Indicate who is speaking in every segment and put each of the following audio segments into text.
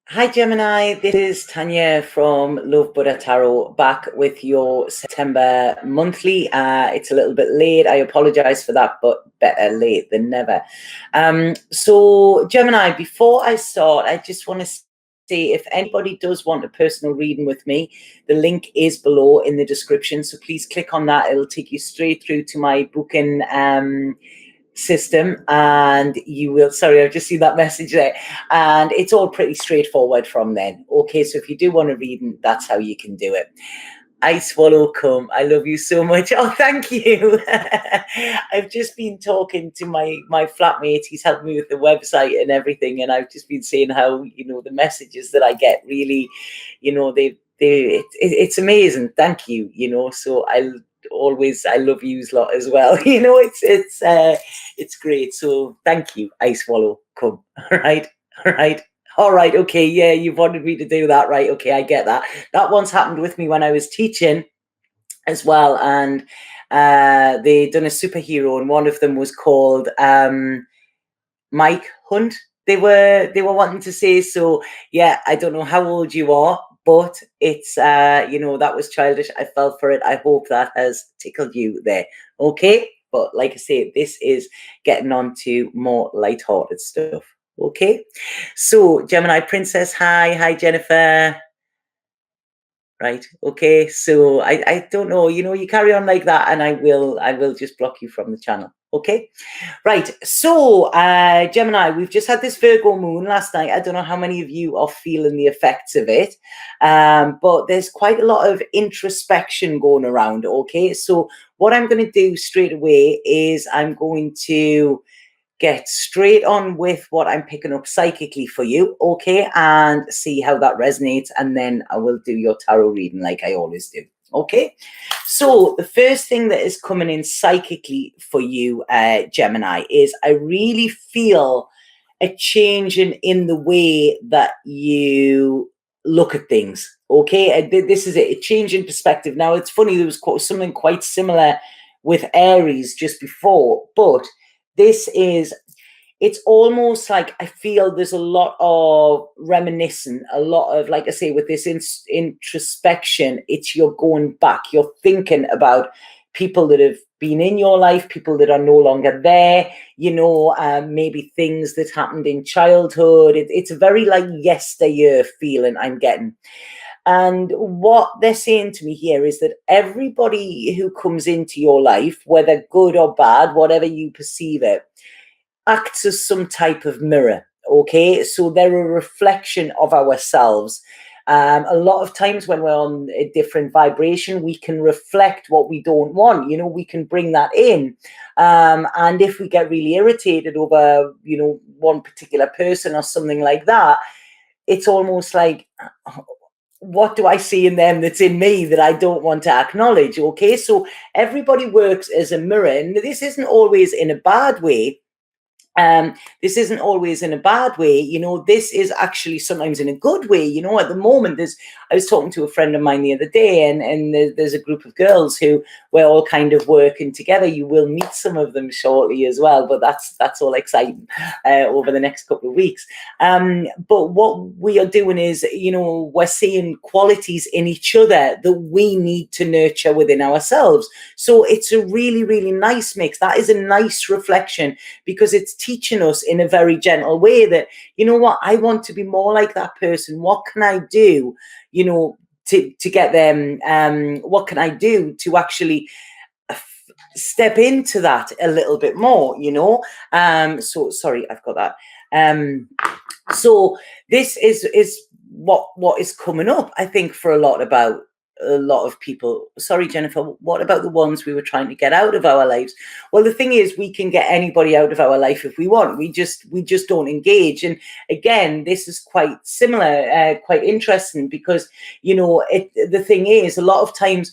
Speaker 1: Hi Gemini, this is Tanya from Love Buddha Tarot, back with your September monthly. It's a little bit late. I apologize for that, but better late than never. So Gemini, before I start, I just want to say if anybody does want a personal reading with me, the link is below in the description. So please click on that. It'll take you straight through to my booking system, and you will, sorry, I've just seen that message there, and it's all pretty straightforward from then. Okay, so if you do want to read, that's how you can do it. I swallow cum. I love you so much. Oh, thank you. I've just been talking to my flatmate. He's helped me with the website and everything, and I've just been saying how, the messages that I get really, it's amazing. Thank you. So I love yous lot as well. It's great. So thank you. I swallow cum. All right, okay, yeah, you've wanted me to do that, right? Okay, I get that. That once happened with me when I was teaching as well, and they done a superhero, and one of them was called Mike Hunt. They were wanting to say, so yeah, I don't know how old you are, but it's that was childish. I fell for it. I hope that has tickled you there. Okay, but like I say, this is getting on to more lighthearted stuff. Okay, so Gemini Princess, hi Jennifer. Right, okay, so I don't know, you carry on like that, and I will just block you from the channel. Okay, right, so Gemini, we've just had this Virgo moon last night. I don't know how many of you are feeling the effects of it, but there's quite a lot of introspection going around. Okay, so what I'm going to do straight away is I'm going to get straight on with what I'm picking up psychically for you, okay, and see how that resonates, and then I will do your tarot reading like I always do. Okay, so the first thing that is coming in psychically for you, Gemini, is I really feel a change in the way that you look at things. Okay, this is a change in perspective. Now, it's funny, there was something quite similar with Aries just before, but it's almost like I feel there's a lot of reminiscent, a lot of, like I say, with this introspection, it's you're going back, you're thinking about people that have been in your life, people that are no longer there, maybe things that happened in childhood. It's a very like yesteryear feeling I'm getting. And what they're saying to me here is that everybody who comes into your life, whether good or bad, whatever you perceive it, acts as some type of mirror. Okay, so they're a reflection of ourselves. A lot of times when we're on a different vibration, we can reflect what we don't want. We can bring that in. And if we get really irritated over, one particular person or something like that, it's almost like, what do I see in them that's in me that I don't want to acknowledge? Okay, so everybody works as a mirror, and this isn't always in a bad way. This isn't always in a bad way, this is actually sometimes in a good way. At the moment, I was talking to a friend of mine the other day, and there's a group of girls who we're all kind of working together. You will meet some of them shortly as well, but that's all exciting over the next couple of weeks. But what we are doing is, we're seeing qualities in each other that we need to nurture within ourselves. So it's a really, really nice mix. That is a nice reflection, because it's teaching us in a very gentle way that, what, I want to be more like that person. What can I do, to get them? What can I do to actually step into that a little bit more, so sorry, I've got that. So this is what is coming up, I think, for a lot of people. Sorry, Jennifer, what about the ones we were trying to get out of our lives? Well, the thing is, we can get anybody out of our life if we want. We just don't engage. And again, this is quite similar, quite interesting, because the thing is, a lot of times,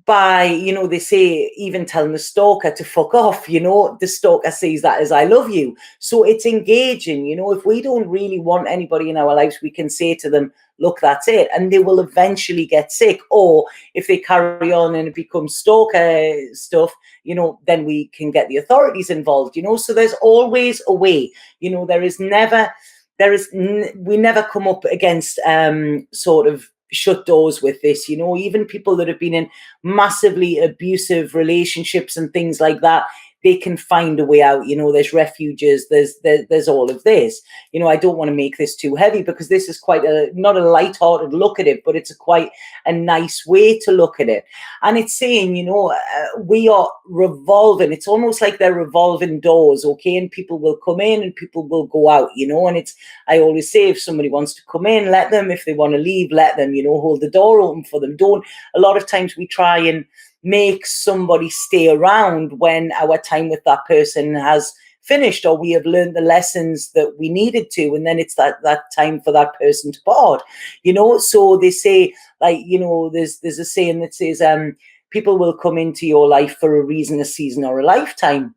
Speaker 1: by, they say, even telling the stalker to fuck off, the stalker sees that as I love you. So it's engaging. If we don't really want anybody in our lives, we can say to them, look, that's it. And they will eventually get sick. Or if they carry on and it becomes stalker stuff, then we can get the authorities involved, so there's always a way. There is never we never come up against sort of shut doors with this, you know. Even people that have been in massively abusive relationships and things like that, they can find a way out, you know. There's refuges, there's all of this, you know. I don't want to make this too heavy, because this is quite not a light-hearted look at it, but it's quite a nice way to look at it. And it's saying, you know, we are revolving. It's almost like they're revolving doors, okay? And people will come in and people will go out, you know. And I always say, if somebody wants to come in, let them. If they want to leave, let them, you know. Hold the door open for them. Don't. A lot of times we try and make somebody stay around when our time with that person has finished, or we have learned the lessons that we needed to, and then it's that time for that person to part, you know. So they say, like, you know, there's a saying that says, people will come into your life for a reason, a season, or a lifetime.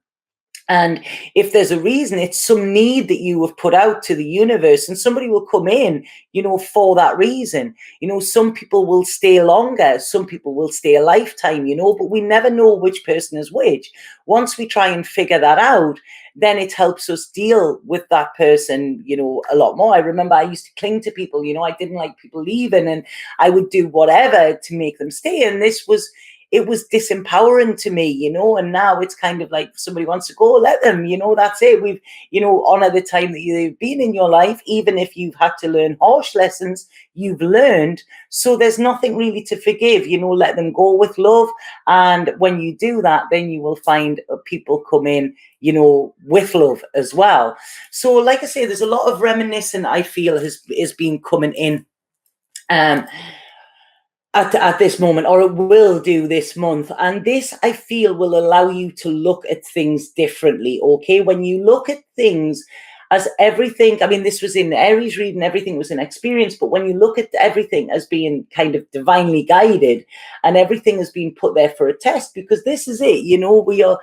Speaker 1: And if there's a reason, it's some need that you have put out to the universe, and somebody will come in, you know, for that reason. You know, some people will stay longer, some people will stay a lifetime, you know, but we never know which person is which. Once we try and figure that out, then it helps us deal with that person, you know, a lot more. I remember I used to cling to people, you know. I didn't like people leaving, and I would do whatever to make them stay. And it was disempowering to me, you know. And now it's kind of like, if somebody wants to go, let them, you know. That's it. We've, you know, honor the time that you've been in your life, even if you've had to learn harsh lessons, you've learned. So there's nothing really to forgive, you know. Let them go with love. And when you do that, then you will find people come in, you know, with love as well. So like I say, there's a lot of reminiscent, I feel, is been coming in at this moment, or it will do this month. And this, I feel, will allow you to look at things differently, okay? When you look at things as everything, I mean, this was in Aries reading, everything was an experience, but when you look at everything as being kind of divinely guided, and everything has been put there for a test, because this is it, you know. We are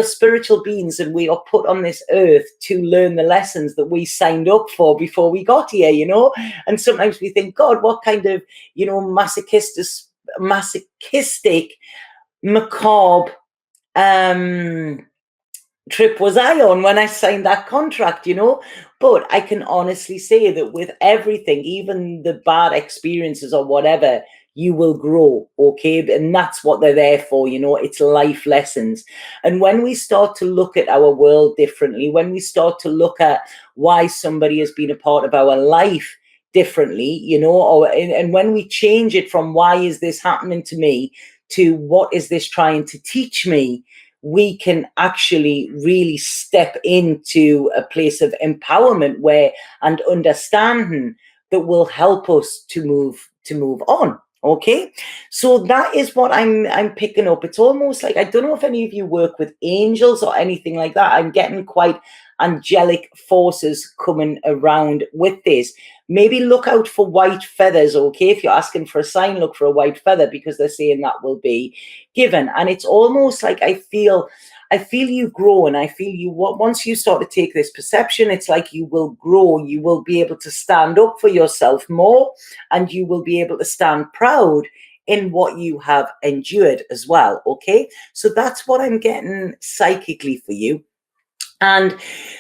Speaker 1: spiritual beings, and we are put on this earth to learn the lessons that we signed up for before we got here, you know. And sometimes we think, God, what kind of, you know, masochistic, macabre trip was I on when I signed that contract, you know. But I can honestly say that with everything, even the bad experiences or whatever, you will grow, okay? And that's what they're there for, you know. It's life lessons. And when we start to look at our world differently, when we start to look at why somebody has been a part of our life differently, you know, and when we change it from why is this happening to me to what is this trying to teach me, we can actually really step into a place of empowerment and understanding that will help us to move on. Okay, so that is what I'm picking up. It's almost like, I don't know if any of you work with angels or anything like that. I'm getting quite angelic forces coming around with this. Maybe look out for white feathers, okay? If you're asking for a sign, look for a white feather, because they're saying that will be given. And it's almost like I feel you grow, and I feel you, once you start to take this perception, it's like you will grow. You will be able to stand up for yourself more, and you will be able to stand proud in what you have endured as well, okay? So that's what I'm getting psychically for you. And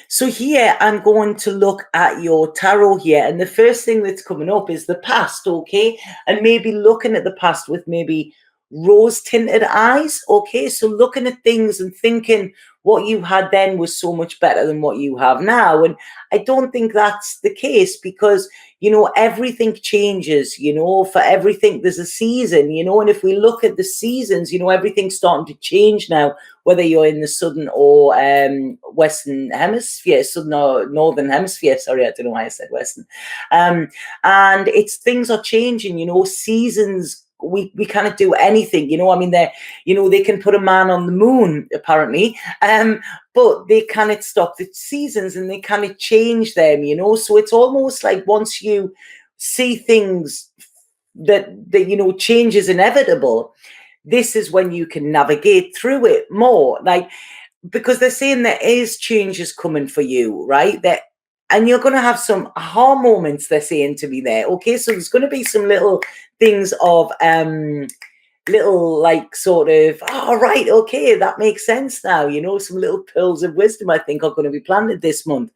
Speaker 1: so here I'm going to look at your tarot here, and the first thing that's coming up is the past, okay? And maybe looking at the past with maybe rose-tinted eyes, okay? So looking at things and thinking what you had then was so much better than what you have now. And I don't think that's the case, because, you know, everything changes, you know. For everything, there's a season, you know. And if we look at the seasons, you know, everything's starting to change now, whether you're in the southern or western hemisphere, southern or northern hemisphere. Sorry, I don't know why I said western. And things are changing, you know. Seasons, we cannot do anything, you know. I mean, they can put a man on the moon apparently, but they cannot stop the seasons, and they cannot change them, you know. So it's almost like once you see things that you know, change is inevitable, this is when you can navigate through it more, like, because they're saying there is changes coming for you, right? And you're going to have some aha moments, they're saying to me there, okay? So there's going to be some little things of little like sort of, oh, right, okay, that makes sense now, some little pearls of wisdom I think are going to be planted this month.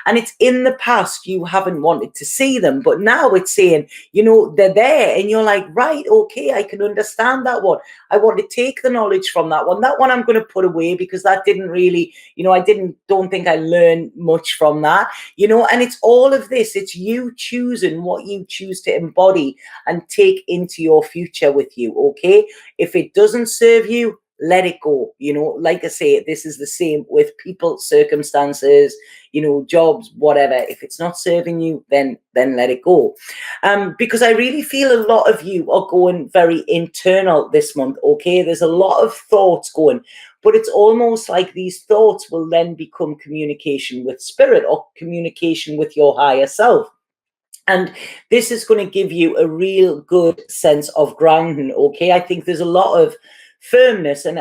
Speaker 1: And it's in the past you haven't wanted to see them, but now it's saying, they're there, and you're like, right, okay, I can understand that one. I want to take the knowledge from that one. That one I'm going to put away because that didn't really, don't think I learned much from that, and it's all of this. It's you choosing what you choose to embody and take into your future with you, okay? If it doesn't serve you, let it go. Like I say, this is the same with people, circumstances, jobs, whatever. If it's not serving you, then let it go. Because I really feel a lot of you are going very internal this month, okay? There's a lot of thoughts going, but it's almost like these thoughts will then become communication with spirit or communication with your higher self. And this is going to give you a real good sense of grounding, okay? I think there's a lot of firmness and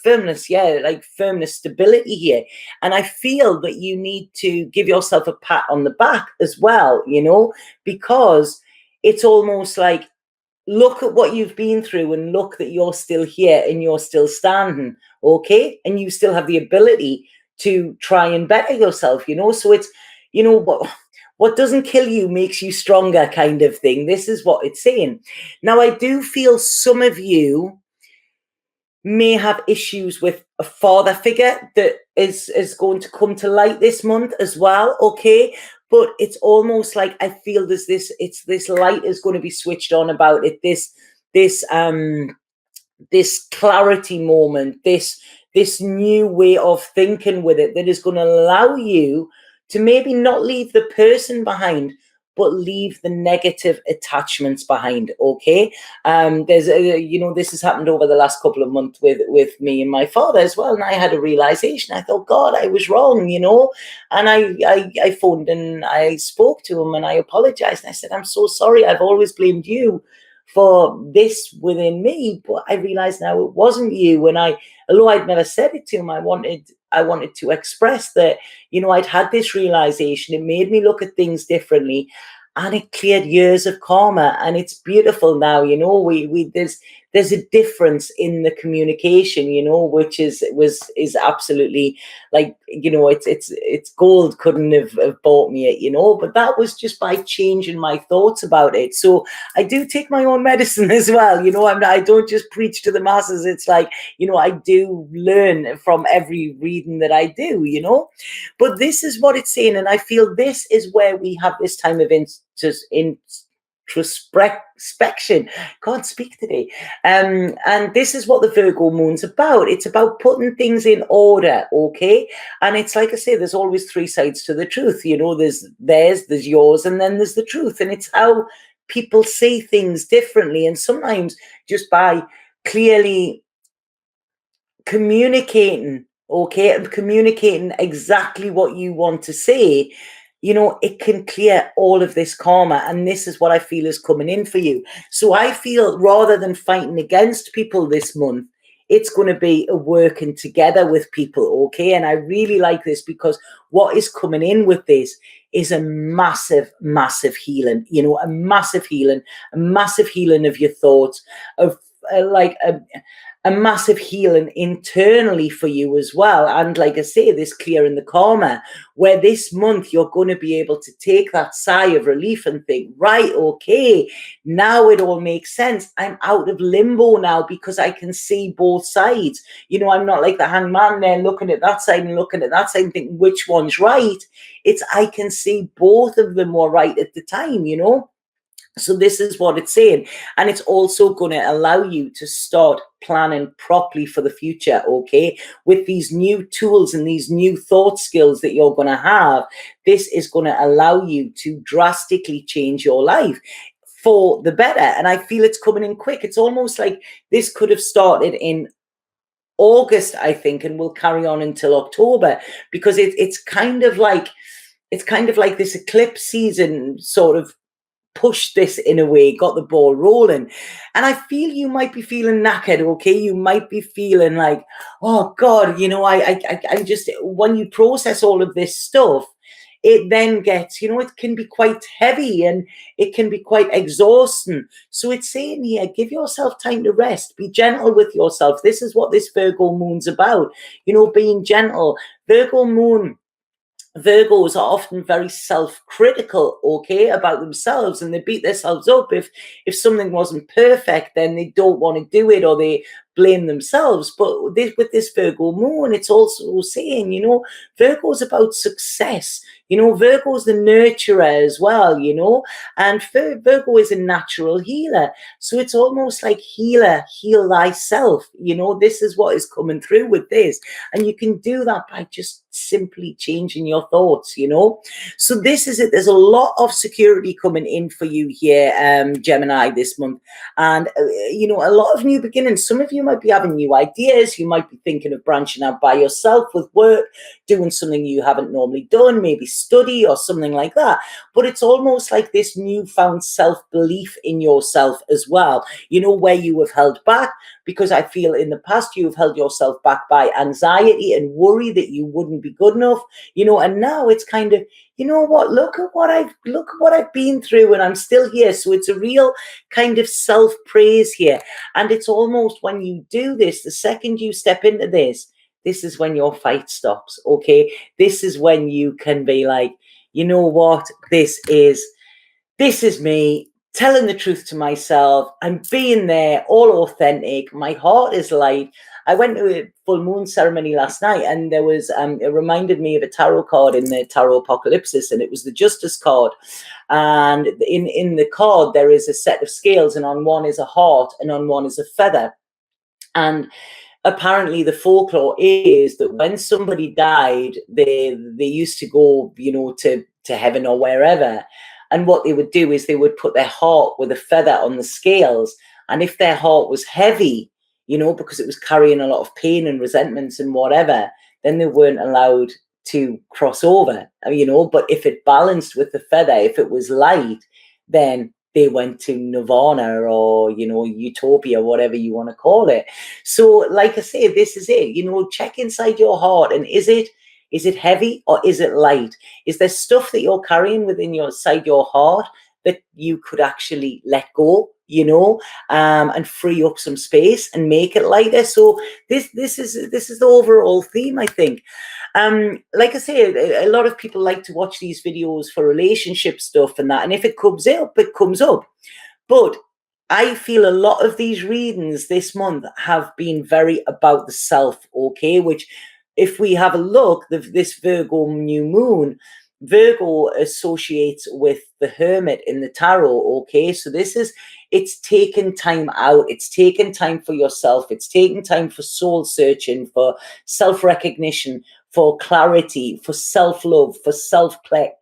Speaker 1: firmness, stability here. And I feel that you need to give yourself a pat on the back as well, because it's almost like, look at what you've been through and look that you're still here and you're still standing, okay? And you still have the ability to try and better yourself, So it's, what doesn't kill you makes you stronger kind of thing. This is what it's saying. Now, I do feel some of you may have issues with a father figure that is going to come to light this month as well, okay? But it's almost like I feel this light is going to be switched on about it, this clarity moment, this new way of thinking with it that is going to allow you to maybe not leave the person behind, but leave the negative attachments behind, okay? There's this has happened over the last couple of months with me and my father as well, and I had a realization. I thought, God, I was wrong, and I phoned and I spoke to him and I apologized, and I said, I'm so sorry, I've always blamed you for this within me, but I realized now it wasn't you. And although I'd never said it to him, I wanted to express that, I'd had this realization. It made me look at things differently, and it cleared years of karma, and it's beautiful now. There's a difference in the communication, which is absolutely like, it's gold. Couldn't have bought me it, but that was just by changing my thoughts about it. So I do take my own medicine as well. I don't just preach to the masses. It's like, I do learn from every reading that I do, but this is what it's saying. And I feel this is where we have this time of introspection. Can't speak today. And this is what the Virgo moon's about. It's about putting things in order, okay? And it's like I say, there's always three sides to the truth. There's yours, and then there's the truth. And it's how people see things differently. And sometimes just by clearly communicating, okay, and communicating exactly what you want to say, it can clear all of this karma. And this is what I feel is coming in for you. So I feel rather than fighting against people this month, it's going to be a working together with people, okay? And I really like this because what is coming in with this is a massive, massive healing, a massive healing of your thoughts, of a massive healing internally for you as well. And like I say, this clearing the karma, where this month you're going to be able to take that sigh of relief and think, right, okay, now it all makes sense. I'm out of limbo now because I can see both sides. I'm not like the hangman there looking at that side and looking at that side and thinking which one's right. It's I can see both of them were right at the time, So this is what it's saying. And it's also going to allow you to start planning properly for the future, okay? With these new tools and these new thought skills that you're going to have, this is going to allow you to drastically change your life for the better. And I feel it's coming in quick. It's almost like this could have started in August, I think, and will carry on until October, because it's kind of like this eclipse season sort of pushed this in a way, got the ball rolling. And I feel you might be feeling knackered, okay? You might be feeling like, oh God, I just, when you process all of this stuff, it then gets, it can be quite heavy and it can be quite exhausting. So it's saying here, give yourself time to rest, be gentle with yourself. This is what this Virgo moon's about, being gentle. Virgos are often very self-critical, okay, about themselves, and they beat themselves up if something wasn't perfect. Then they don't want to do it, or they blame themselves. But with this Virgo moon, it's also saying, Virgo's about success. Virgo's the nurturer as well, and Virgo is a natural healer. So it's almost like heal thyself. This is what is coming through with this. And you can do that by just simply changing your thoughts, So this is it. There's a lot of security coming in for you here, Gemini, this month. And, a lot of new beginnings. Some of you might be having new ideas. You might be thinking of branching out by yourself with work, doing something you haven't normally done, maybe study or something like that. But it's almost like this newfound self-belief in yourself as well, where you have held back, because I feel in the past you've held yourself back by anxiety and worry that you wouldn't be good enough, and now it's kind of, look at what I've been through, and I'm still here. So it's a real kind of self-praise here. And it's almost, when you do this, the second you step into this is when your fight stops, okay? This is when you can be like, what, this is me telling the truth to myself. I'm being there, all authentic. My heart is light. I went to a full moon ceremony last night, and there was, it reminded me of a tarot card in the Tarot Apocalypsis, and it was the Justice card. And in the card, there is a set of scales, and on one is a heart, and on one is a feather. And apparently the folklore is that when somebody died, they used to go, to heaven or wherever. And what they would do is they would put their heart with a feather on the scales. And if their heart was heavy, because it was carrying a lot of pain and resentments and whatever, then they weren't allowed to cross over, But if it balanced with the feather, if it was light, then they went to nirvana or, utopia, whatever you want to call it. So like I say, this is it, check inside your heart. And is it heavy or is it light? Is there stuff that you're carrying within inside your heart that you could actually let go, and free up some space and make it lighter? So this is the overall theme, I think. Like I say, a lot of people like to watch these videos for relationship stuff and that. And if it comes up, it comes up. But I feel a lot of these readings this month have been very about the self, okay? Which, if we have a look, this Virgo new moon, Virgo associates with the Hermit in the tarot, okay? So it's taken time out. It's taken time for yourself. It's taken time for soul searching, for self-recognition, for clarity, for self-love, for self-care.